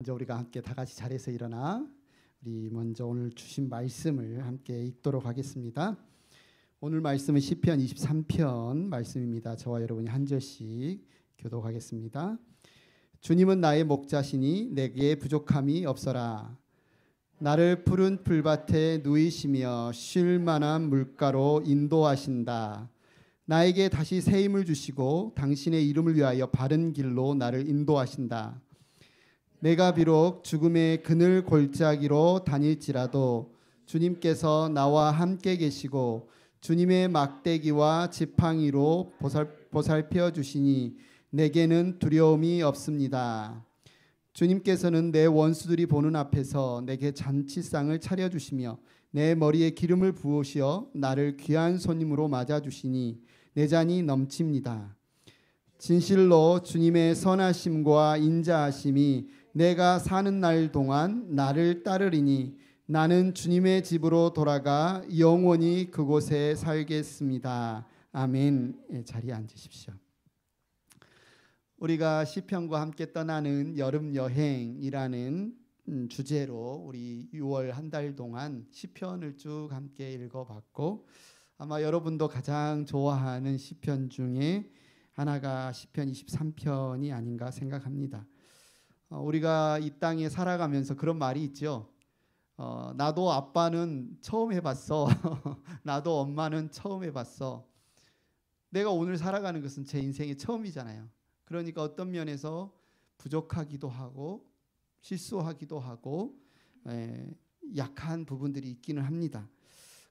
먼저 우리가 함께 다 같이 자리에서 일어나 우리 먼저 오늘 주신 말씀을 함께 읽도록 하겠습니다. 오늘 말씀은 시편 23편 말씀입니다. 저와 여러분이 한 절씩 교독하겠습니다. 주님은 나의 목자시니 내게 부족함이 없어라. 나를 푸른 풀밭에 누이시며 쉴 만한 물가로 인도하신다. 나에게 다시 새 힘을 주시고 당신의 이름을 위하여 바른 길로 나를 인도하신다. 내가 비록 죽음의 그늘 골짜기로 다닐지라도 주님께서 나와 함께 계시고 주님의 막대기와 지팡이로 보살펴 주시니 내게는 두려움이 없습니다. 주님께서는 내 원수들이 보는 앞에서 내게 잔치상을 차려주시며 내 머리에 기름을 부으시어 나를 귀한 손님으로 맞아주시니 내 잔이 넘칩니다. 진실로 주님의 선하심과 인자하심이 내가 사는 날 동안 나를 따르리니 나는 주님의 집으로 돌아가 영원히 그곳에 살겠습니다. 아멘. 자리에 앉으십시오. 우리가 시편과 함께 떠나는 여름 여행이라는 주제로 우리 6월 한 달 동안 시편을 쭉 함께 읽어봤고, 아마 여러분도 가장 좋아하는 시편 중에 하나가 시편 23편이 아닌가 생각합니다. 우리가 이 땅에 살아가면서 그런 말이 있죠. 나도 아빠는 처음 해봤어. 나도 엄마는 처음 해봤어. 내가 오늘 살아가는 것은 제 인생의 처음이잖아요. 그러니까 어떤 면에서 부족하기도 하고 실수하기도 하고 약한 부분들이 있기는 합니다.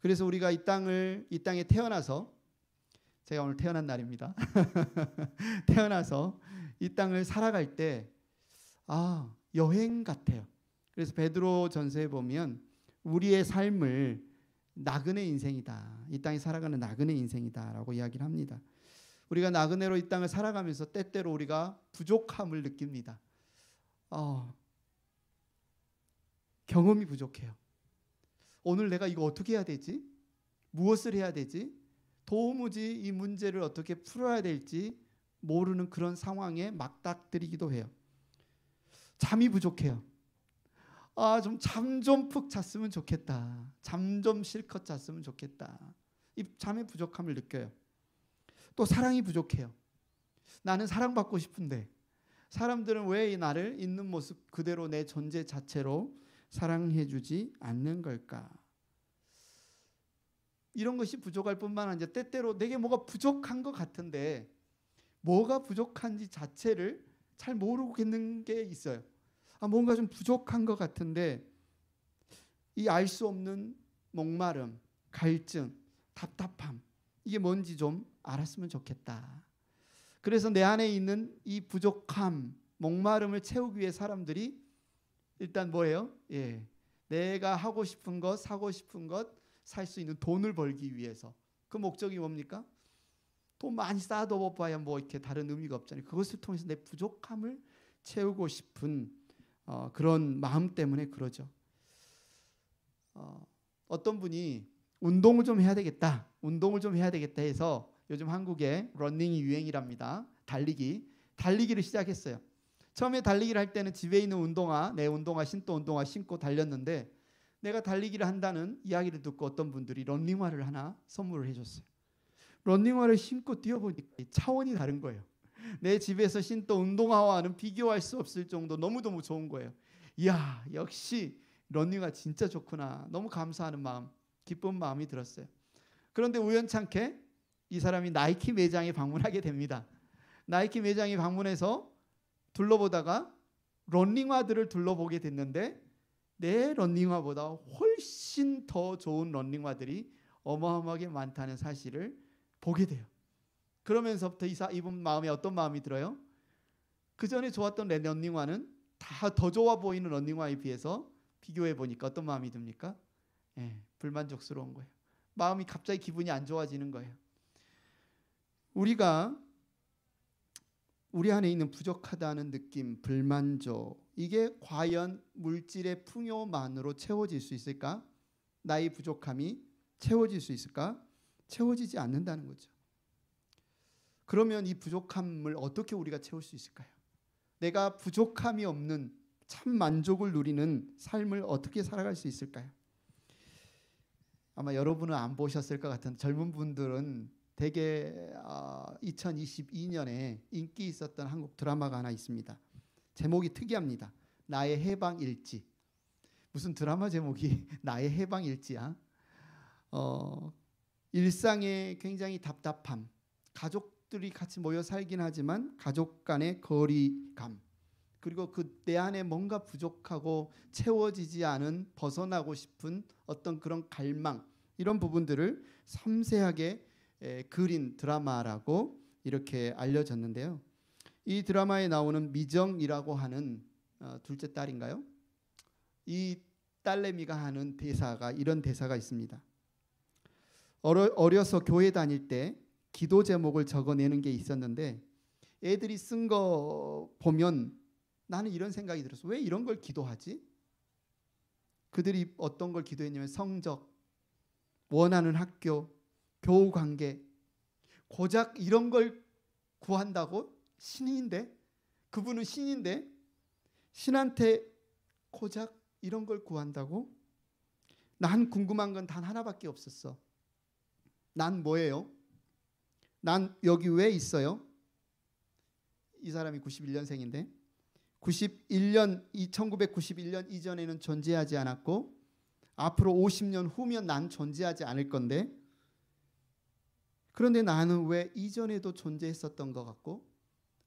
그래서 우리가 이 땅에 태어나서, 제가 오늘 태어난 날입니다. 태어나서 이 땅을 살아갈 때 여행 같아요. 그래서 베드로 전서에 보면 우리의 삶을 나그네 인생이다. 이 땅에 살아가는 나그네 인생이다라고 이야기를 합니다. 우리가 나그네로 이 땅을 살아가면서 때때로 우리가 부족함을 느낍니다. 경험이 부족해요. 오늘 내가 이거 어떻게 해야 되지? 무엇을 해야 되지? 도무지 이 문제를 어떻게 풀어야 될지 모르는 그런 상황에 막닥뜨리기도 해요. 잠이 부족해요. 좀 잠 좀 푹 잤으면 좋겠다. 잠 좀 실컷 잤으면 좋겠다. 이 잠의 부족함을 느껴요. 또 사랑이 부족해요. 나는 사랑받고 싶은데 사람들은 왜 나를 있는 모습 그대로 내 존재 자체로 사랑해주지 않는 걸까? 이런 것이 부족할 뿐만 아니라 때때로 내게 뭐가 부족한 것 같은데 뭐가 부족한지 자체를 잘 모르겠는 게 있어요. 뭔가 좀 부족한 것 같은데 이 알 수 없는 목마름, 갈증, 답답함, 이게 뭔지 좀 알았으면 좋겠다. 그래서 내 안에 있는 이 부족함, 목마름을 채우기 위해 사람들이 일단 뭐예요? 내가 하고 싶은 것, 사고 싶은 것, 살 수 있는 돈을 벌기 위해서. 그 목적이 뭡니까? 돈 많이 쌓아둬 봐야 뭐 이렇게 다른 의미가 없잖아요. 그것을 통해서 내 부족함을 채우고 싶은 그런 마음 때문에 그러죠. 어떤 분이 운동을 좀 해야 되겠다. 운동을 좀 해야 되겠다 해서 요즘 한국에 러닝이 유행이랍니다. 달리기를 시작했어요. 처음에 달리기를 할 때는 집에 있는 운동화, 내 운동화, 신도 운동화 신고 달렸는데 내가 달리기를 한다는 이야기를 듣고 어떤 분들이 러닝화를 하나 선물을 해줬어요. 러닝화를 신고 뛰어보니까 차원이 다른 거예요. 내 집에서 신던 운동화와는 비교할 수 없을 정도 너무너무 좋은 거예요. 이야, 역시 러닝화 진짜 좋구나. 너무 감사하는 마음, 기쁜 마음이 들었어요. 그런데 우연찮게 이 사람이 나이키 매장에 방문하게 됩니다. 나이키 매장에 방문해서 둘러보다가 러닝화들을 둘러보게 됐는데 내 러닝화보다 훨씬 더 좋은 러닝화들이 어마어마하게 많다는 사실을 보게 돼요. 그러면서부터 이분 마음에 어떤 마음이 들어요? 그 전에 좋았던 내 러닝화는 다 더 좋아 보이는 러닝화에 비해서 비교해 보니까 어떤 마음이 듭니까? 불만족스러운 거예요. 마음이 갑자기 기분이 안 좋아지는 거예요. 우리가 우리 안에 있는 부족하다는 느낌, 불만족, 이게 과연 물질의 풍요만으로 채워질 수 있을까? 나의 부족함이 채워질 수 있을까? 채워지지 않는다는 거죠. 그러면 이 부족함을 어떻게 우리가 채울 수 있을까요? 내가 부족함이 없는 참 만족을 누리는 삶을 어떻게 살아갈 수 있을까요? 아마 여러분은 안 보셨을 것 같은 젊은 분들은 대개 2022년에 인기 있었던 한국 드라마가 하나 있습니다. 제목이 특이합니다. 나의 해방일지. 무슨 드라마 제목이 나의 해방일지야? 일상의 굉장히 답답함, 가족들이 같이 모여 살긴 하지만 가족 간의 거리감, 그리고 그 내 안에 뭔가 부족하고 채워지지 않은 벗어나고 싶은 어떤 그런 갈망, 이런 부분들을 섬세하게 그린 드라마라고 이렇게 알려졌는데요. 이 드라마에 나오는 미정이라고 하는 둘째 딸인가요? 이 딸내미가 하는 대사가 이런 대사가 있습니다. 어려서 교회 다닐 때 기도 제목을 적어내는 게 있었는데 애들이 쓴 거 보면 나는 이런 생각이 들었어. 왜 이런 걸 기도하지? 그들이 어떤 걸 기도했냐면 성적, 원하는 학교, 교우 관계, 고작 이런 걸 구한다고? 신인데? 그분은 신인데 신한테 고작 이런 걸 구한다고? 난 궁금한 건 단 하나밖에 없었어. 난 뭐예요? 난 여기 왜 있어요? 이 사람이 91년생인데 1991년 이전에는 존재하지 않았고 앞으로 50년 후면 난 존재하지 않을 건데, 그런데 나는 왜 이전에도 존재했었던 것 같고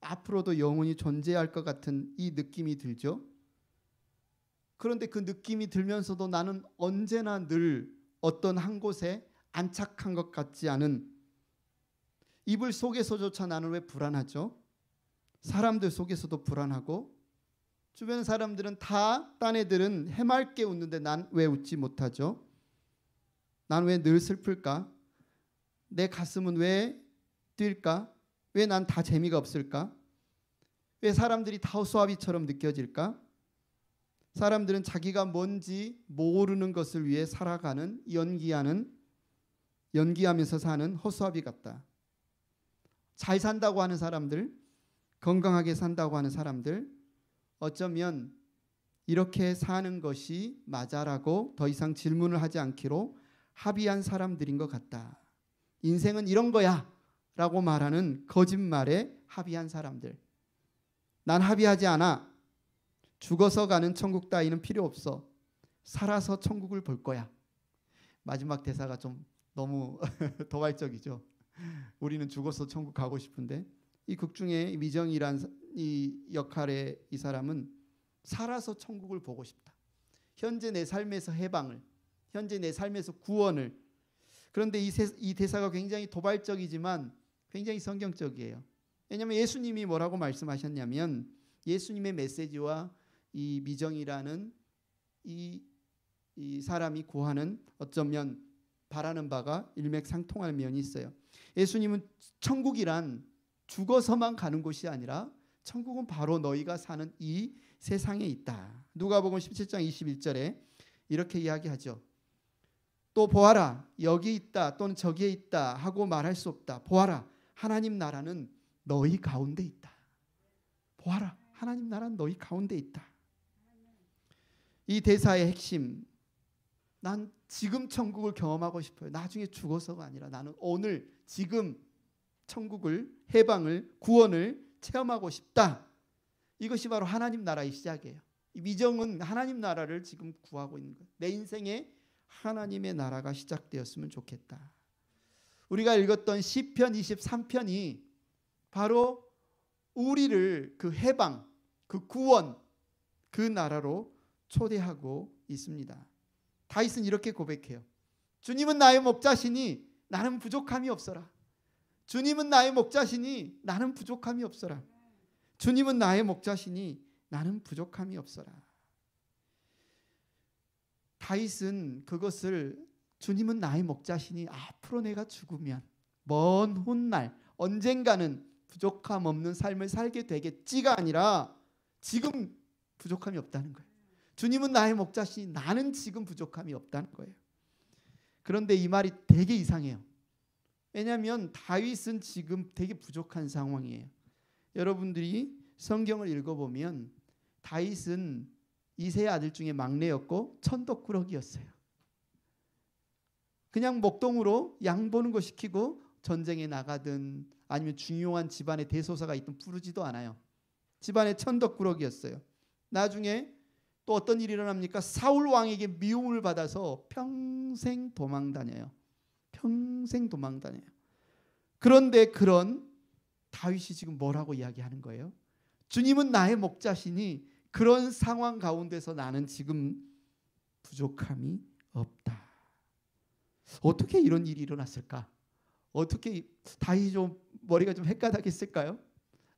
앞으로도 영원히 존재할 것 같은 이 느낌이 들죠. 그런데 그 느낌이 들면서도 나는 언제나 늘 어떤 한 곳에 안착한 것 같지 않은, 이불 속에서조차 나는 왜 불안하죠? 사람들 속에서도 불안하고, 주변 사람들은 다, 딴 애들은 해맑게 웃는데 난 왜 웃지 못하죠? 난 왜 늘 슬플까? 내 가슴은 왜 뛸까? 왜 난 다 재미가 없을까? 왜 사람들이 다 허수아비처럼 느껴질까? 사람들은 자기가 뭔지 모르는 것을 위해 살아가는, 연기하면서 사는 허수아비 같다. 잘 산다고 하는 사람들, 건강하게 산다고 하는 사람들, 어쩌면 이렇게 사는 것이 맞아라고 더 이상 질문을 하지 않기로 합의한 사람들인 것 같다. 인생은 이런 거야 라고 말하는 거짓말에 합의한 사람들. 난 합의하지 않아. 죽어서 가는 천국 따위는 필요 없어. 살아서 천국을 볼 거야. 마지막 대사가 좀 너무 도발적이죠. 우리는 죽어서 천국 가고 싶은데, 이 극 중에 미정이란 이 역할의 이 사람은 살아서 천국을 보고 싶다. 현재 내 삶에서 해방을, 현재 내 삶에서 구원을. 그런데 이 대사가 굉장히 도발적이지만 굉장히 성경적이에요. 왜냐하면 예수님이 뭐라고 말씀하셨냐면, 예수님의 메시지와 이 미정이라는 이 사람이 구하는, 어쩌면 바라는 바가 일맥상통할 면이 있어요. 예수님은 천국이란 죽어서만 가는 곳이 아니라 천국은 바로 너희가 사는 이 세상에 있다. 누가복음 17장 21절에 이렇게 이야기하죠. 또 보아라, 여기 있다 또는 저기에 있다 하고 말할 수 없다. 보아라, 하나님 나라는 너희 가운데 있다. 보아라, 하나님 나라는 너희 가운데 있다. 이 대사의 핵심, 난 지금 천국을 경험하고 싶어요. 나중에 죽어서가 아니라 나는 오늘 지금 천국을, 해방을, 구원을 체험하고 싶다. 이것이 바로 하나님 나라의 시작이에요. 이 미정은 하나님 나라를 지금 구하고 있는 거예요. 내 인생에 하나님의 나라가 시작되었으면 좋겠다. 우리가 읽었던 시편 23편이 바로 우리를 그 해방, 그 구원, 그 나라로 초대하고 있습니다. 다윗은 이렇게 고백해요. 주님은 나의 목자시니 나는 부족함이 없어라. 주님은 나의 목자시니 나는 부족함이 없어라. 주님은 나의 목자시니 나는 부족함이 없어라. 다윗은 그것을, 주님은 나의 목자시니 앞으로 내가 죽으면 먼 훗날 언젠가는 부족함 없는 삶을 살게 되겠지가 아니라 지금 부족함이 없다는 거예요. 주님은 나의 목자시니 나는 지금 부족함이 없다는 거예요. 그런데 이 말이 되게 이상해요. 왜냐하면 다윗은 지금 되게 부족한 상황이에요. 여러분들이 성경을 읽어보면 다윗은 이세 아들 중에 막내였고 천덕꾸러기였어요. 그냥 목동으로 양 보는 거 시키고 전쟁에 나가든 아니면 중요한 집안의 대소사가 있든 부르지도 않아요. 집안의 천덕꾸러기였어요. 나중에 또 어떤 일이 일어납니까? 사울 왕에게 미움을 받아서 평생 도망 다녀요. 평생 도망 다녀요. 그런데 그런 다윗이 지금 뭐라고 이야기하는 거예요? 주님은 나의 목자시니 그런 상황 가운데서 나는 지금 부족함이 없다. 어떻게 이런 일이 일어났을까? 어떻게 다윗이 좀 머리가 좀 헷가닥했을까요?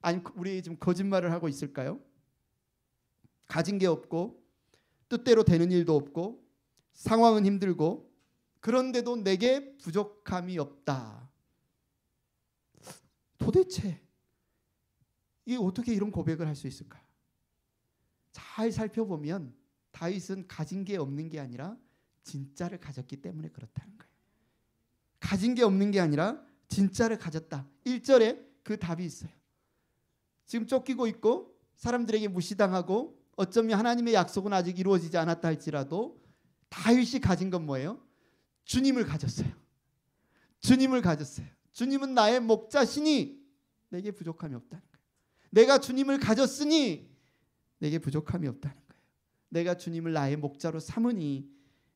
아니면 우리 지금 거짓말을 하고 있을까요? 가진 게 없고 뜻대로 되는 일도 없고 상황은 힘들고 그런데도 내게 부족함이 없다. 도대체 이게 어떻게 이런 고백을 할 수 있을까? 잘 살펴보면 다윗은 가진 게 없는 게 아니라 진짜를 가졌기 때문에 그렇다는 거예요. 가진 게 없는 게 아니라 진짜를 가졌다. 1절에 그 답이 있어요. 지금 쫓기고 있고 사람들에게 무시당하고 어쩌면 하나님의 약속은 아직 이루어지지 않았다 할지라도 다윗이 가진 건 뭐예요? 주님을 가졌어요. 주님을 가졌어요. 주님은 나의 목자시니 내게 부족함이 없다는 거예요. 내가 주님을 가졌으니 내게 부족함이 없다는 거예요. 내가 주님을 나의 목자로 삼으니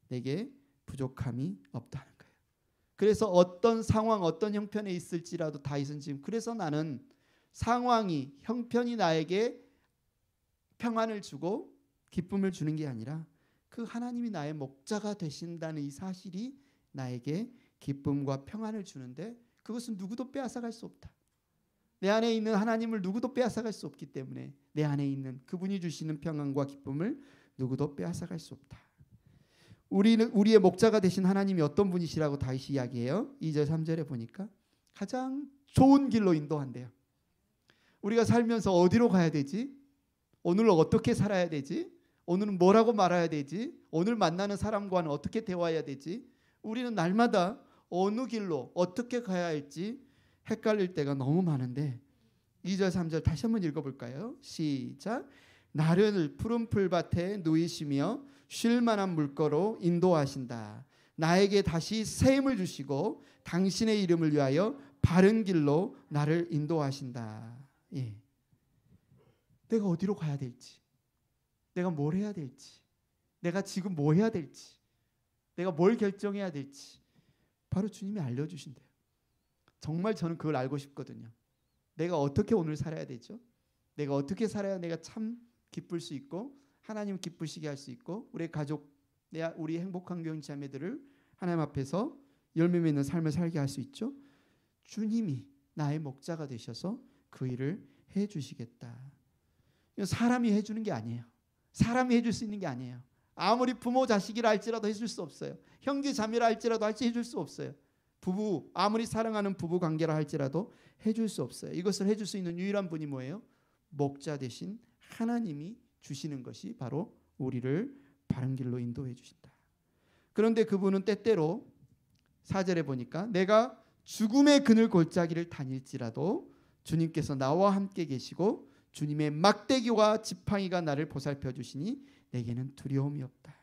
내게 부족함이 없다는 거예요. 그래서 어떤 상황, 어떤 형편에 있을지라도 다윗은 지금 그래서 나는 상황이, 형편이 나에게 평안을 주고 기쁨을 주는 게 아니라 그 하나님이 나의 목자가 되신다는 이 사실이 나에게 기쁨과 평안을 주는데 그것은 누구도 빼앗아갈 수 없다. 내 안에 있는 하나님을 누구도 빼앗아갈 수 없기 때문에 내 안에 있는 그분이 주시는 평안과 기쁨을 누구도 빼앗아갈 수 없다. 우리의 목자가 되신 하나님이 어떤 분이시라고 다윗이 이야기해요. 2절 3절에 보니까 가장 좋은 길로 인도한대요. 우리가 살면서 어디로 가야 되지? 오늘 어떻게 살아야 되지? 오늘은 뭐라고 말해야 되지? 오늘 만나는 사람과는 어떻게 대화해야 되지? 우리는 날마다 어느 길로 어떻게 가야 할지 헷갈릴 때가 너무 많은데 2절 3절 다시 한번 읽어볼까요? 시작. 나를 푸른 풀밭에 누이시며 쉴만한 물가로 인도하신다. 나에게 다시 새 힘을 주시고 당신의 이름을 위하여 바른 길로 나를 인도하신다. 예. 내가 어디로 가야 될지, 내가 뭘 해야 될지, 내가 지금 뭐 해야 될지, 내가 뭘 결정해야 될지 바로 주님이 알려주신대요. 정말 저는 그걸 알고 싶거든요. 내가 어떻게 오늘 살아야 되죠? 내가 어떻게 살아야 내가 참 기쁠 수 있고 하나님 기쁘시게 할 수 있고 우리 가족, 우리 행복한 교인 자매들을 하나님 앞에서 열매 맺는 삶을 살게 할 수 있죠? 주님이 나의 목자가 되셔서 그 일을 해주시겠다. 사람이 해주는 게 아니에요. 사람이 해줄 수 있는 게 아니에요. 아무리 부모 자식이라 할지라도 해줄 수 없어요. 형제 자매라 할지라도 해줄 수 없어요. 부부 아무리 사랑하는 부부 관계라 할지라도 해줄 수 없어요. 이것을 해줄 수 있는 유일한 분이 뭐예요? 목자 되신 하나님이 주시는 것이 바로 우리를 바른 길로 인도해 주신다. 그런데 그분은 때때로 4절에 보니까 내가 죽음의 그늘 골짜기를 다닐지라도 주님께서 나와 함께 계시고 주님의 막대기와 지팡이가 나를 보살펴 주시니 내게는 두려움이 없다.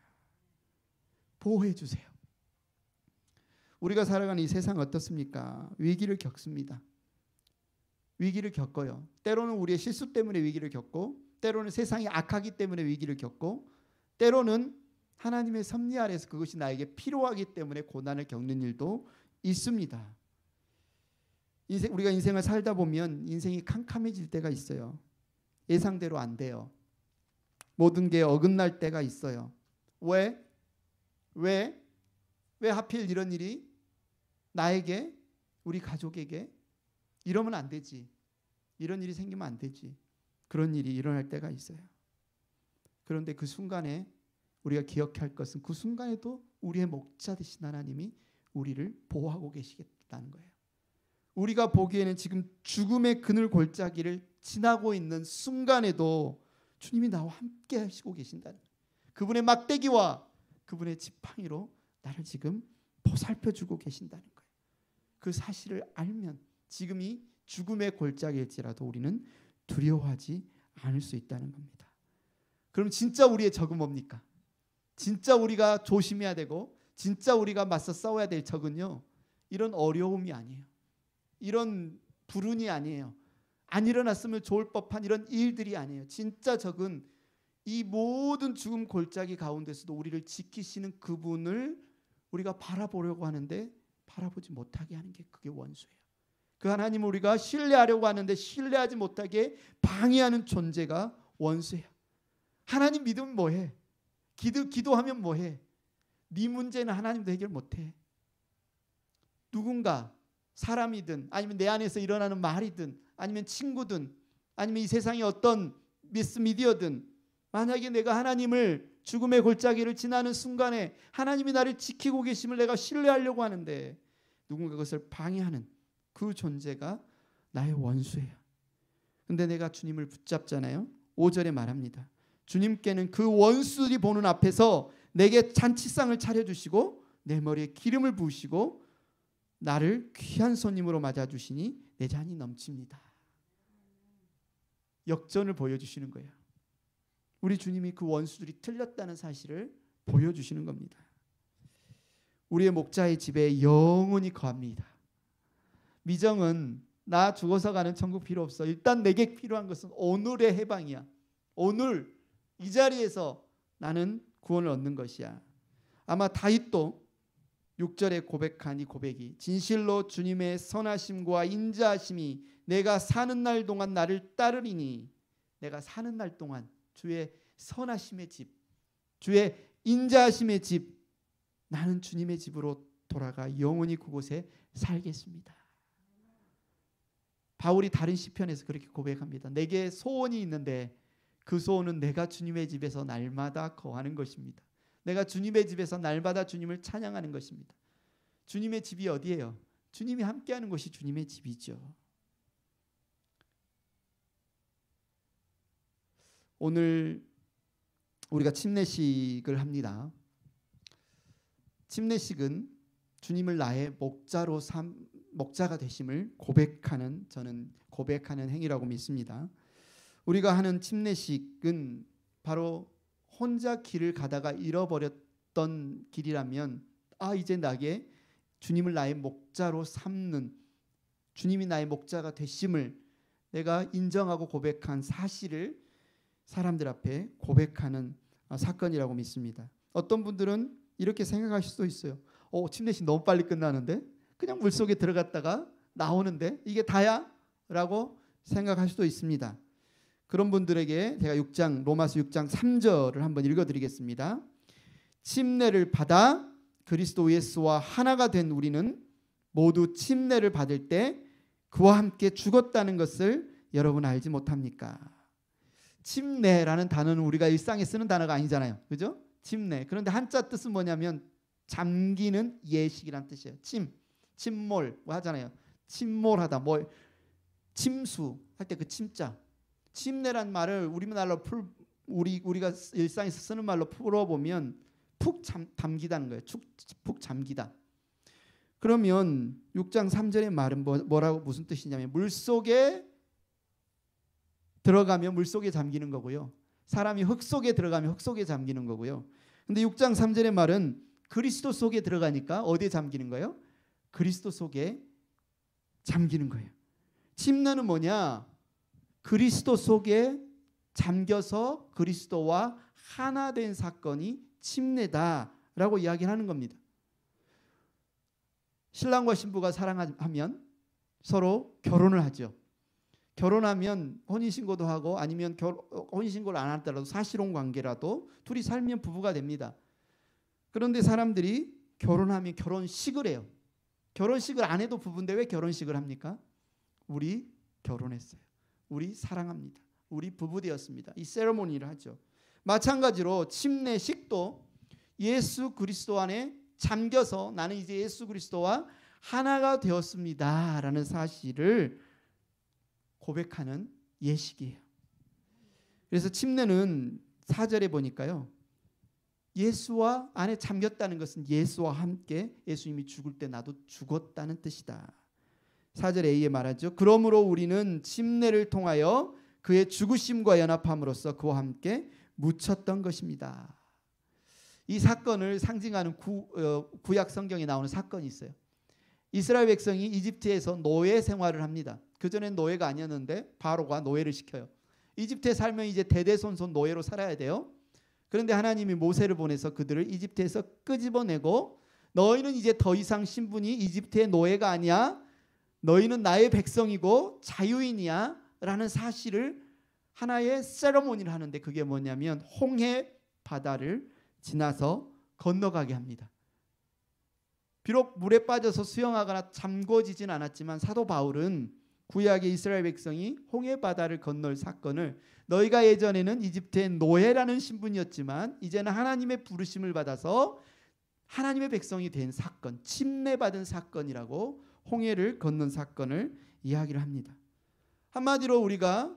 보호해 주세요. 우리가 살아가는 이 세상 어떻습니까? 위기를 겪습니다. 위기를 겪어요. 때로는 우리의 실수 때문에 위기를 겪고 때로는 세상이 악하기 때문에 위기를 겪고 때로는 하나님의 섭리 아래서 그것이 나에게 필요하기 때문에 고난을 겪는 일도 있습니다. 우리가 인생을 살다 보면 인생이 캄캄해질 때가 있어요. 예상대로 안 돼요. 모든 게 어긋날 때가 있어요. 왜 하필 이런 일이 나에게, 우리 가족에게 이러면 안 되지. 이런 일이 생기면 안 되지. 그런 일이 일어날 때가 있어요. 그런데 그 순간에 우리가 기억할 것은 그 순간에도 우리의 목자 되신 하나님이 우리를 보호하고 계시겠다는 거예요. 우리가 보기에는 지금 죽음의 그늘 골짜기를 지나고 있는 순간에도 주님이 나와 함께 하시고 계신다는 거예요. 그분의 막대기와 그분의 지팡이로 나를 지금 보살펴주고 계신다는 거예요. 그 사실을 알면 지금이 죽음의 골짜기일지라도 우리는 두려워하지 않을 수 있다는 겁니다. 그럼 진짜 우리의 적은 뭡니까? 진짜 우리가 조심해야 되고 진짜 우리가 맞서 싸워야 될 적은요, 이런 어려움이 아니에요. 이런 불운이 아니에요. 안 일어났으면 좋을 법한 이런 일들이 아니에요. 진짜 적은 이 모든 죽음 골짜기 가운데서도 우리를 지키시는 그분을 우리가 바라보려고 하는데 바라보지 못하게 하는 게 그게 원수예요. 그 하나님을 우리가 신뢰하려고 하는데 신뢰하지 못하게 방해하는 존재가 원수예요. 하나님 믿으면 뭐해? 기도하면 뭐해? 네 문제는 하나님도 해결 못해. 누군가 사람이든 아니면 내 안에서 일어나는 말이든 아니면 친구든 아니면 이 세상의 어떤 미디어든 만약에 내가 하나님을 죽음의 골짜기를 지나는 순간에 하나님이 나를 지키고 계심을 내가 신뢰하려고 하는데 누군가 그것을 방해하는 그 존재가 나의 원수예요. 근데 내가 주님을 붙잡잖아요. 5절에 말합니다. 주님께는 그 원수들이 보는 앞에서 내게 잔치상을 차려주시고 내 머리에 기름을 부으시고 나를 귀한 손님으로 맞아주시니 내 잔이 넘칩니다. 역전을 보여주시는 거예요. 우리 주님이 그 원수들이 틀렸다는 사실을 보여주시는 겁니다. 우리의 목자의 집에 영원히 거합니다. 미정은 나 죽어서 가는 천국 필요 없어. 일단 내게 필요한 것은 오늘의 해방이야. 오늘 이 자리에서 나는 구원을 얻는 것이야. 아마 다윗도 6절에 고백한 이 고백이 진실로 주님의 선하심과 인자하심이 내가 사는 날 동안 나를 따르리니, 내가 사는 날 동안 주의 선하심의 집, 주의 인자하심의 집, 나는 주님의 집으로 돌아가 영원히 그곳에 살겠습니다. 바울이 다른 시편에서 그렇게 고백합니다. 내게 소원이 있는데 그 소원은 내가 주님의 집에서 날마다 거하는 것입니다. 내가 주님의 집에서 날마다 주님을 찬양하는 것입니다. 주님의 집이 어디예요? 주님이 함께하는 곳이 주님의 집이죠. 오늘 우리가 침례식을 합니다. 침례식은 주님을 나의 목자가 되심을 저는 고백하는 행위라고 믿습니다. 우리가 하는 침례식은 바로 혼자 길을 가다가 잃어버렸던 길이라면 이제 나에게 주님을 나의 목자로 삼는, 주님이 나의 목자가 되심을 내가 인정하고 고백한 사실을 사람들 앞에 고백하는 사건이라고 믿습니다. 어떤 분들은 이렇게 생각하실 수도 있어요. 침례식 너무 빨리 끝나는데, 그냥 물속에 들어갔다가 나오는데 이게 다야? 라고 생각할 수도 있습니다. 그런 분들에게 제가 로마서 6장 3절을 한번 읽어드리겠습니다. 침례를 받아 그리스도 예수와 하나가 된 우리는 모두 침례를 받을 때 그와 함께 죽었다는 것을 여러분 알지 못합니까? 침례라는 단어는 우리가 일상에 쓰는 단어가 아니잖아요. 그죠? 침례. 그런데 한자 뜻은 뭐냐면 잠기는 예식이란 뜻이에요. 침몰 하잖아요. 침몰하다, 침수 할 때 그 침자. 침례란 말을 우리말로 우리가 일상에서 쓰는 말로 풀어보면 푹 잠기다는 거예요. 푹 잠기다. 그러면 6장 3절의 말은 무슨 뜻이냐면 물속에 들어가면 물속에 잠기는 거고요. 사람이 흙 속에 들어가면 흙 속에 잠기는 거고요. 근데 6장 3절의 말은 그리스도 속에 들어가니까 어디에 잠기는 거예요? 그리스도 속에 잠기는 거예요. 침례는 뭐냐? 그리스도 속에 잠겨서 그리스도와 하나 된 사건이 침례다라고 이야기를 하는 겁니다. 신랑과 신부가 사랑하면 서로 결혼을 하죠. 결혼하면 혼인신고도 하고 아니면 혼인신고를 안 하더라도 사실혼 관계라도 둘이 살면 부부가 됩니다. 그런데 사람들이 결혼하면 결혼식을 해요. 결혼식을 안 해도 부부인데 왜 결혼식을 합니까? 우리 결혼했어요. 우리 사랑합니다. 우리 부부 되었습니다. 이 세레모니를 하죠. 마찬가지로 침례식도 예수 그리스도 안에 잠겨서 나는 이제 예수 그리스도와 하나가 되었습니다라는 사실을 고백하는 예식이에요. 그래서 침례는 4절에 보니까요. 예수와 안에 잠겼다는 것은 예수와 함께 예수님이 죽을 때 나도 죽었다는 뜻이다. 4절 A에 말하죠. 그러므로 우리는 침례를 통하여 그의 죽으심과 연합함으로써 그와 함께 묻혔던 것입니다. 이 사건을 상징하는 구약 성경에 나오는 사건이 있어요. 이스라엘 백성이 이집트에서 노예 생활을 합니다. 그전엔 노예가 아니었는데 바로가 노예를 시켜요. 이집트에 살면 이제 대대손손 노예로 살아야 돼요. 그런데 하나님이 모세를 보내서 그들을 이집트에서 끄집어내고 너희는 이제 더 이상 신분이 이집트의 노예가 아니야. 너희는 나의 백성이고 자유인이야 라는 사실을 하나의 세레모니를 하는데 그게 뭐냐면 홍해 바다를 지나서 건너가게 합니다. 비록 물에 빠져서 수영하거나 잠궈지진 않았지만 사도 바울은 구약의 이스라엘 백성이 홍해 바다를 건널 사건을 너희가 예전에는 이집트의 노예라는 신분이었지만 이제는 하나님의 부르심을 받아서 하나님의 백성이 된 사건, 침례받은 사건이라고 홍해를 건넌 사건을 이야기를 합니다. 한마디로 우리가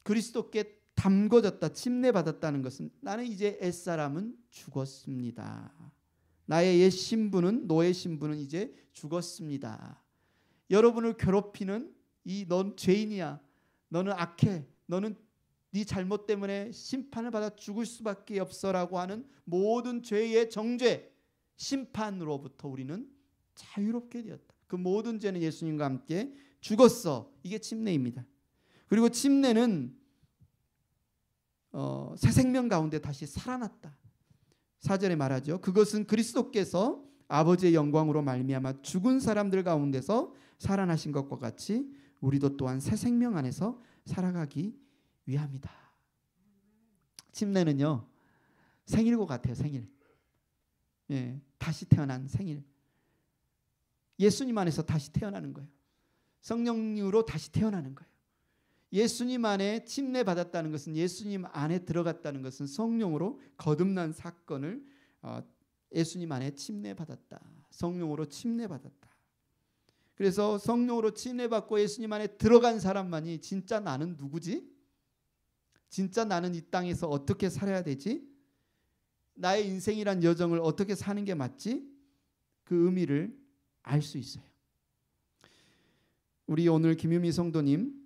그리스도께 담궈졌다, 침례받았다는 것은 나는 이제 옛사람은 죽었습니다. 나의 옛 신분은, 노예 신분은 이제 죽었습니다. 여러분을 괴롭히는 넌 죄인이야, 너는 악해, 너는 네 잘못 때문에 심판을 받아 죽을 수밖에 없어라고 하는 모든 죄의 정죄, 심판으로부터 우리는 자유롭게 되었다. 그 모든 죄는 예수님과 함께 죽었어. 이게 침례입니다. 그리고 침례는 새 생명 가운데 다시 살아났다. 4절에 말하죠. 그것은 그리스도께서 아버지의 영광으로 말미암아 죽은 사람들 가운데서 살아나신 것과 같이 우리도 또한 새 생명 안에서 살아가기 위함이다. 침례는요 생일과 같아요. 생일. 예, 다시 태어난 생일. 예수님 안에서 다시 태어나는 거예요. 성령으로 다시 태어나는 거예요. 예수님 안에 침례 받았다는 것은, 예수님 안에 들어갔다는 것은 성령으로 거듭난 사건을 예수님 안에 침례 받았다. 성령으로 침례 받았다. 그래서 성령으로 침례 받고 예수님 안에 들어간 사람만이 진짜 나는 누구지? 진짜 나는 이 땅에서 어떻게 살아야 되지? 나의 인생이란 여정을 어떻게 사는 게 맞지? 그 의미를 알 수 있어요. 우리 오늘 김유미 성도님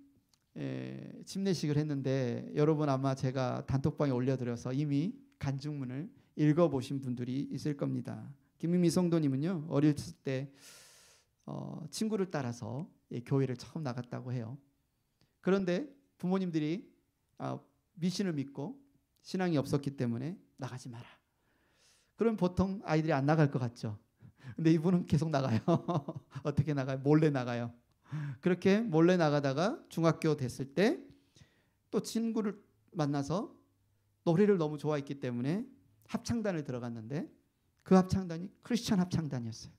침례식을 했는데 여러분 아마 제가 단톡방에 올려드려서 이미 간증문을 읽어보신 분들이 있을 겁니다. 김유미 성도님은요 어렸을 때 친구를 따라서 교회를 처음 나갔다고 해요. 그런데 부모님들이 미신을 믿고 신앙이 없었기 때문에 나가지 마라. 그럼 보통 아이들이 안 나갈 것 같죠. 근데 이분은 계속 나가요. 어떻게 나가요? 몰래 나가요. 그렇게 몰래 나가다가 중학교 됐을 때 또 친구를 만나서 노래를 너무 좋아했기 때문에 합창단을 들어갔는데 그 합창단이 크리스천 합창단이었어요.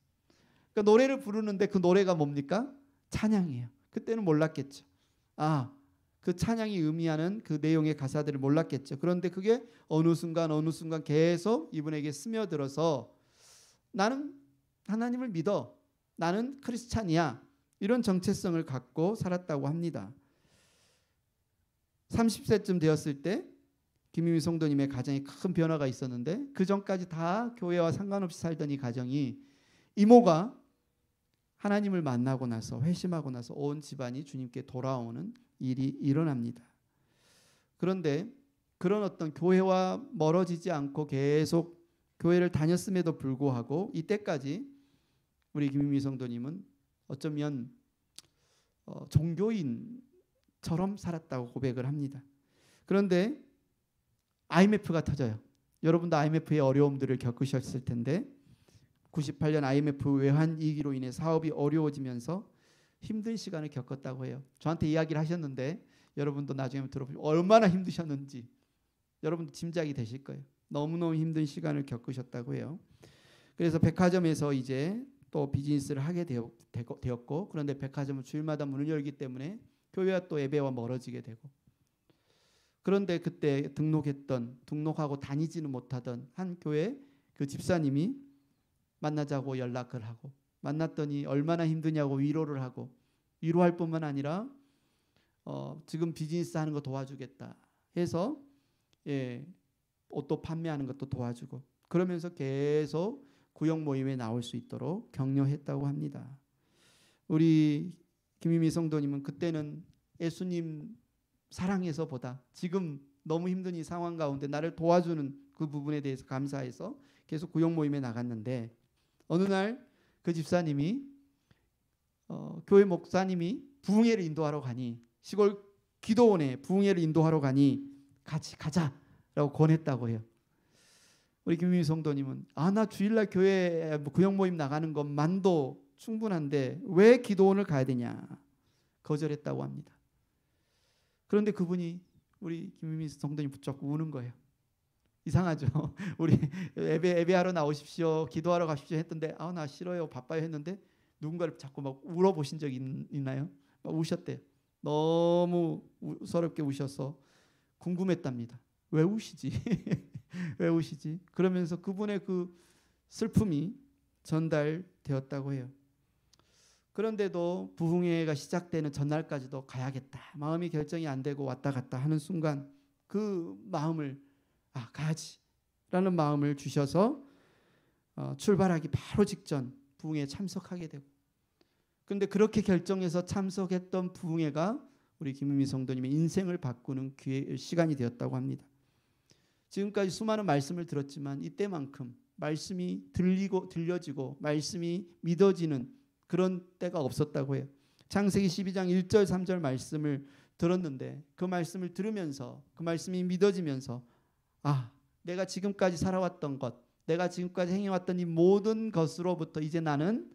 그러니까 노래를 부르는데 그 노래가 뭡니까? 찬양이에요. 그때는 몰랐겠죠. 그 찬양이 의미하는 그 내용의 가사들을 몰랐겠죠. 그런데 그게 어느 순간 계속 이분에게 스며들어서 나는 하나님을 믿어. 나는 크리스찬이야. 이런 정체성을 갖고 살았다고 합니다. 30세쯤 되었을 때 김유미 성도님의 가정에 큰 변화가 있었는데 그 전까지 다 교회와 상관없이 살던 이 가정이 이모가 하나님을 만나고 나서 회심하고 나서 온 집안이 주님께 돌아오는 일이 일어납니다. 그런데 그런 어떤 교회와 멀어지지 않고 계속 교회를 다녔음에도 불구하고 이때까지 우리 김유미 성도님은 어쩌면 종교인처럼 살았다고 고백을 합니다. 그런데 IMF가 터져요. 여러분도 IMF의 어려움들을 겪으셨을 텐데 98년 IMF 외환위기로 인해 사업이 어려워지면서 힘든 시간을 겪었다고 해요. 저한테 이야기를 하셨는데 여러분도 나중에 들어보시면 얼마나 힘드셨는지 여러분도 짐작이 되실 거예요. 너무너무 힘든 시간을 겪으셨다고 해요. 그래서 백화점에서 이제 또 비즈니스를 하게 되었고 그런데 백화점은 주일마다 문을 열기 때문에 교회와 또 예배와 멀어지게 되고 그런데 그때 등록하고 다니지는 못하던 한 교회 그 집사님이 만나자고 연락을 하고 만났더니 얼마나 힘드냐고 위로를 하고 위로할 뿐만 아니라 지금 비즈니스 하는 거 도와주겠다 해서 옷도 판매하는 것도 도와주고 그러면서 계속 구역 모임에 나올 수 있도록 격려했다고 합니다. 우리 김유미 성도님은 그때는 예수님 사랑해서보다 지금 너무 힘든 이 상황 가운데 나를 도와주는 그 부분에 대해서 감사해서 계속 구역 모임에 나갔는데 어느 날 그 집사님이 교회 목사님이 부흥회를 인도하러 가니 시골 기도원에 부흥회를 인도하러 가니 같이 가자라고 권했다고 해요. 우리 김민희 성도님은 나 주일날 교회 구역 모임 나가는 것만도 충분한데 왜 기도원을 가야 되냐 거절했다고 합니다. 그런데 그분이 우리 김민희 성도님 붙잡고 우는 거예요. 이상하죠. 우리 예배하러 나오십시오, 기도하러 가십시오 했던데 나 싫어요, 바빠요 했는데 누군가를 자꾸 막 울어보신 적 있나요? 막 우셨대요. 너무 서럽게 우셔서 궁금했답니다. 왜 우시지? 왜 우시지? 그러면서 그분의 그 슬픔이 전달되었다고 해요. 그런데도 부흥회가 시작되는 전날까지도 가야겠다. 마음이 결정이 안 되고 왔다 갔다 하는 순간 그 마음을 가야지 라는 마음을 주셔서 출발하기 바로 직전 부흥회에 참석하게 되고, 그런데 그렇게 결정해서 참석했던 부흥회가 우리 김은미 성도님의 인생을 바꾸는 시간이 되었다고 합니다. 지금까지 수많은 말씀을 들었지만 이때만큼 말씀이 들려지고 말씀이 믿어지는 그런 때가 없었다고 해요. 창세기 12장 1절 3절 말씀을 들었는데 그 말씀을 들으면서 그 말씀이 믿어지면서 내가 지금까지 살아왔던 것, 내가 지금까지 행해왔던 이 모든 것으로부터 이제 나는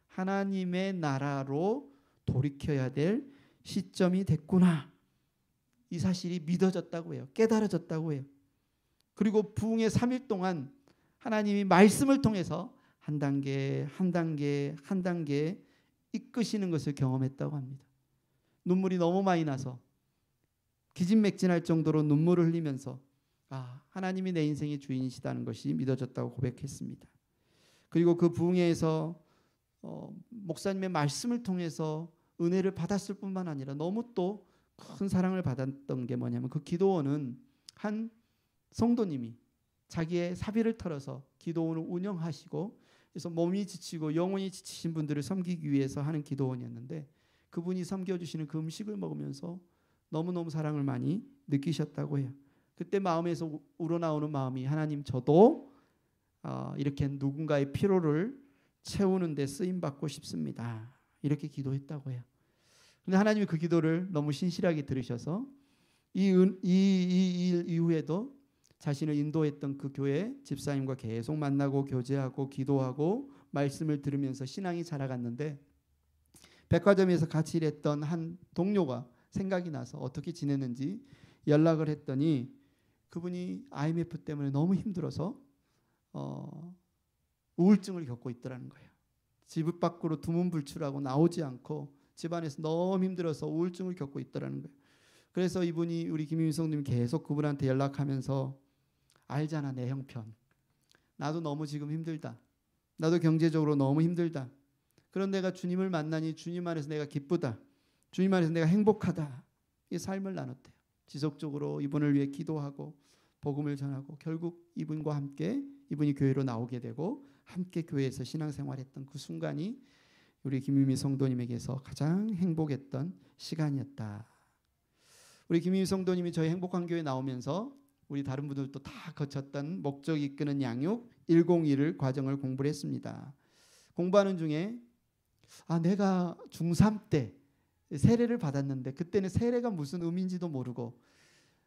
하나님의 나라로 돌이켜야 될 시점이 됐구나. 이 사실이 믿어졌다고 해요. 깨달아졌다고 해요. 그리고 부흥의 3일 동안 하나님이 말씀을 통해서 한 단계 한 단계 한 단계 이끄시는 것을 경험했다고 합니다. 눈물이 너무 많이 나서 기진맥진할 정도로 눈물을 흘리면서 하나님이 내 인생의 주인이시다는 것이 믿어졌다고 고백했습니다. 그리고 그 부흥회에서 목사님의 말씀을 통해서 은혜를 받았을 뿐만 아니라 너무 또 큰 사랑을 받았던 게 뭐냐면 그 기도원은 한 성도님이 자기의 사비를 털어서 기도원을 운영하시고 그래서 몸이 지치고 영혼이 지치신 분들을 섬기기 위해서 하는 기도원이었는데 그분이 섬겨주시는 그 음식을 먹으면서 너무너무 사랑을 많이 느끼셨다고 해요. 그때 마음에서 우러나오는 마음이 하나님 저도 이렇게 누군가의 필요를 채우는 데 쓰임받고 싶습니다. 이렇게 기도했다고 해요. 근데 하나님이 그 기도를 너무 신실하게 들으셔서 이 일 이후에도 자신을 인도했던 그 교회 집사님과 계속 만나고 교제하고 기도하고 말씀을 들으면서 신앙이 자라갔는데 백화점에서 같이 일했던 한 동료가 생각이 나서 어떻게 지내는지 연락을 했더니 그분이 IMF 때문에 너무 힘들어서 우울증을 겪고 있더라는 거예요. 집 밖으로 두문불출하고 나오지 않고 집안에서 너무 힘들어서 우울증을 겪고 있더라는 거예요. 그래서 이분이 우리 김윤성님 계속 그분한테 연락하면서 알잖아 내 형편. 나도 너무 지금 힘들다. 나도 경제적으로 너무 힘들다. 그런 내가 주님을 만나니 주님 안에서 내가 기쁘다. 주님 안에서 내가 행복하다. 이 삶을 나눴대요. 지속적으로 이분을 위해 기도하고 복음을 전하고 결국 이분과 함께 이분이 교회로 나오게 되고 함께 교회에서 신앙생활했던 그 순간이 우리 김유미 성도님에게서 가장 행복했던 시간이었다. 우리 김유미 성도님이 저희 행복한 교회 나오면서 우리 다른 분들도 다 거쳤던 목적 이끄는 양육 101을 과정을 공부를 했습니다. 공부하는 중에 내가 중3 때 세례를 받았는데 그때는 세례가 무슨 의미인지도 모르고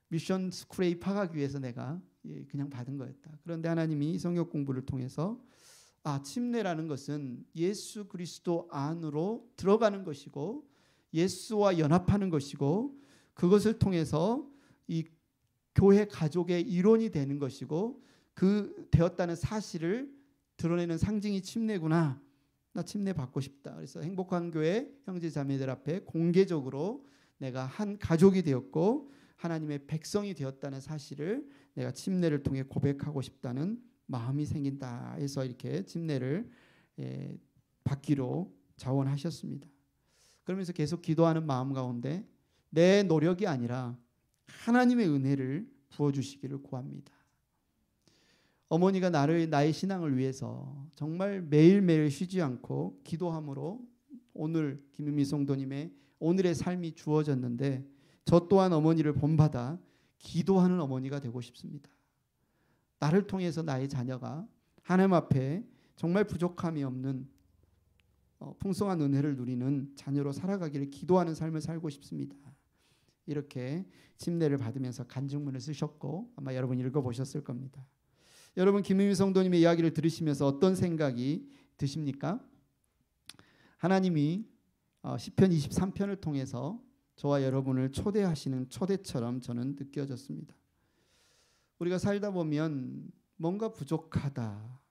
미션 스쿨에 입학하기 위해서 내가 그냥 받은 거였다. 그런데 하나님이 성경 공부를 통해서 침례라는 것은 예수 그리스도 안으로 들어가는 것이고 예수와 연합하는 것이고 그것을 통해서 이 교회 가족의 일원이 되는 것이고 그 되었다는 사실을 드러내는 상징이 침례구나. 나 침례 받고 싶다. 그래서 행복한 교회 형제 자매들 앞에 공개적으로 내가 한 가족이 되었고 하나님의 백성이 되었다는 사실을 내가 침례를 통해 고백하고 싶다는 마음이 생긴다 해서 이렇게 침례를 받기로 자원하셨습니다. 그러면서 계속 기도하는 마음 가운데 내 노력이 아니라 하나님의 은혜를 부어주시기를 구합니다. 어머니가 나의 신앙을 위해서 정말 매일매일 쉬지 않고 기도함으로 오늘 김은미 성도님의 오늘의 삶이 주어졌는데 저 또한 어머니를 본받아 기도하는 어머니가 되고 싶습니다. 나를 통해서 나의 자녀가 하나님 앞에 정말 부족함이 없는 풍성한 은혜를 누리는 자녀로 살아가기를 기도하는 삶을 살고 싶습니다. 이렇게 침례를 받으면서 간증문을 쓰셨고 아마 여러분 읽어보셨을 겁니다. 여러분 김은미 성도님의 이야기를 들으시면서 어떤 생각이 드십니까? 하나님이 시편 23편을 통해서 저와 여러분을 초대하시는 초대처럼 저는 느껴졌습니다. 우리가 살다 보면 뭔가 부족하다,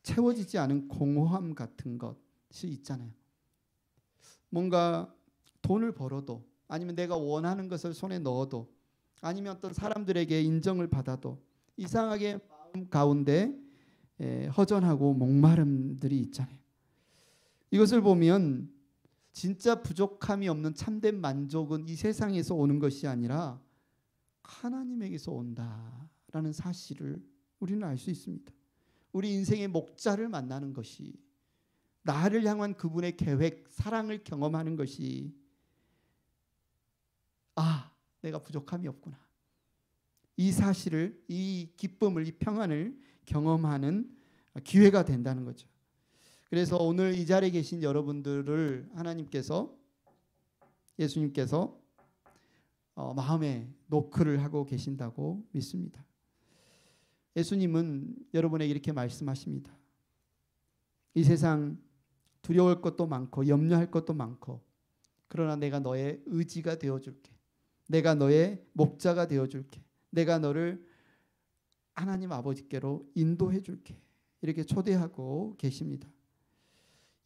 채워지지 않은 공허함 같은 것이 있잖아요. 뭔가 돈을 벌어도 아니면 내가 원하는 것을 손에 넣어도 아니면 어떤 사람들에게 인정을 받아도 이상하게 마음 가운데 허전하고 목마름들이 있잖아요. 이것을 보면 진짜 부족함이 없는 참된 만족은 이 세상에서 오는 것이 아니라 하나님에게서 온다라는 사실을 우리는 알 수 있습니다. 우리 인생의 목자를 만나는 것이, 나를 향한 그분의 계획, 사랑을 경험하는 것이 내가 부족함이 없구나. 이 사실을, 이 기쁨을, 이 평안을 경험하는 기회가 된다는 거죠. 그래서 오늘 이 자리에 계신 여러분들을 하나님께서, 예수님께서 마음에 노크를 하고 계신다고 믿습니다. 예수님은 여러분에게 이렇게 말씀하십니다. 이 세상 두려울 것도 많고 염려할 것도 많고, 그러나 내가 너의 의지가 되어줄게. 내가 너의 목자가 되어줄게. 내가 너를 하나님 아버지께로 인도해 줄게. 이렇게 초대하고 계십니다.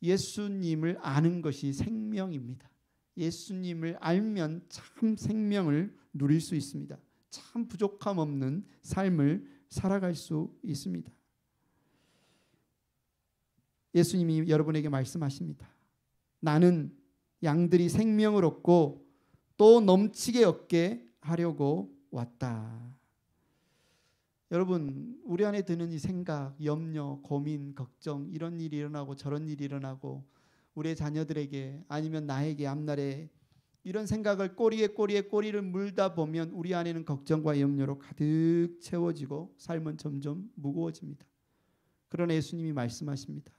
예수님을 아는 것이 생명입니다. 예수님을 알면 참 생명을 누릴 수 있습니다. 참 부족함 없는 삶을 살아갈 수 있습니다. 예수님이 여러분에게 말씀하십니다. 나는 양들이 생명을 얻고 또 넘치게 얻게 하려고 왔다. 여러분, 우리 안에 드는 이 생각, 염려, 고민, 걱정, 이런 일이 일어나고 저런 일이 일어나고 우리의 자녀들에게 아니면 나에게 앞날에 이런 생각을 꼬리에 꼬리를 물다 보면 우리 안에는 걱정과 염려로 가득 채워지고 삶은 점점 무거워집니다. 그러나 예수님이 말씀하십니다.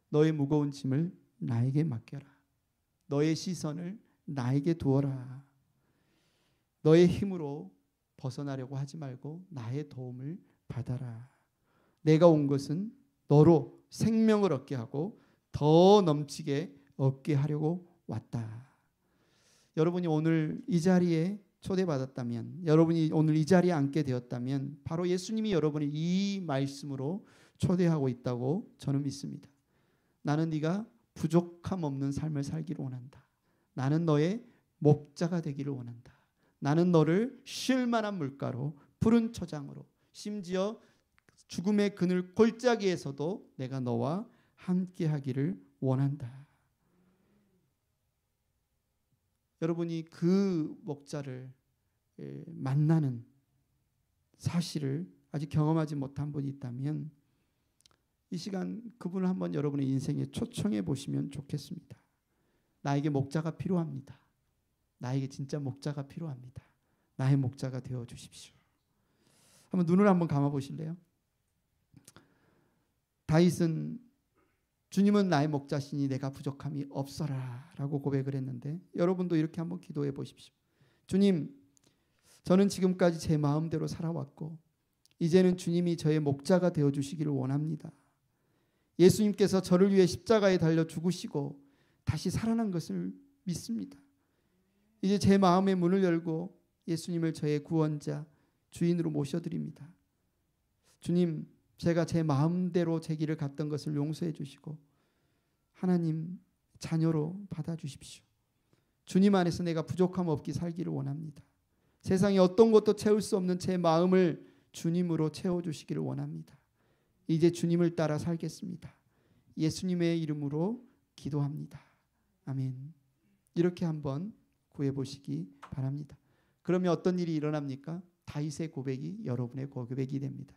너의 무거운 짐을 나에게 맡겨라. 너의 시선을 나에게 두어라. 너의 힘으로 벗어나려고 하지 말고 나의 도움을 받아라. 내가 온 것은 너로 생명을 얻게 하고 더 넘치게 얻게 하려고 왔다. 여러분이 오늘 이 자리에 초대받았다면, 여러분이 오늘 이 자리에 앉게 되었다면 바로 예수님이 여러분을 이 말씀으로 초대하고 있다고 저는 믿습니다. 나는 네가 부족함 없는 삶을 살기를 원한다. 나는 너의 목자가 되기를 원한다. 나는 너를 쉴 만한 물가로, 푸른 초장으로, 심지어 죽음의 그늘 골짜기에서도 내가 너와 함께 하기를 원한다. 여러분이 그 목자를 만나는 사실을 아직 경험하지 못한 분이 있다면 이 시간 그분을 한번 여러분의 인생에 초청해 보시면 좋겠습니다. 나에게 목자가 필요합니다. 나에게 진짜 목자가 필요합니다. 나의 목자가 되어 주십시오. 한번 눈을 한번 감아 보실래요? 다윗은 주님은 나의 목자시니 내가 부족함이 없어라 라고 고백을 했는데, 여러분도 이렇게 한번 기도해 보십시오. 주님, 저는 지금까지 제 마음대로 살아왔고 이제는 주님이 저의 목자가 되어 주시기를 원합니다. 예수님께서 저를 위해 십자가에 달려 죽으시고 다시 살아난 것을 믿습니다. 이제 제 마음의 문을 열고 예수님을 저의 구원자, 주인으로 모셔드립니다. 주님, 제가 제 마음대로 제 길을 갔던 것을 용서해 주시고 하나님 자녀로 받아주십시오. 주님 안에서 내가 부족함 없게 살기를 원합니다. 세상에 어떤 것도 채울 수 없는 제 마음을 주님으로 채워주시기를 원합니다. 이제 주님을 따라 살겠습니다. 예수님의 이름으로 기도합니다. 아멘. 이렇게 한번 구해보시기 바랍니다. 그러면 어떤 일이 일어납니까? 다윗의 고백이 여러분의 고백이 됩니다.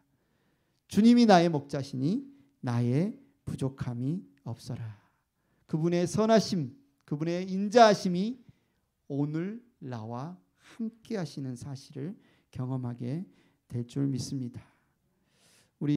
주님이 나의 목자시니 나의 부족함이 없어라. 그분의 선하심, 그분의 인자하심이 오늘 나와 함께 하시는 사실을 경험하게 될 줄 믿습니다.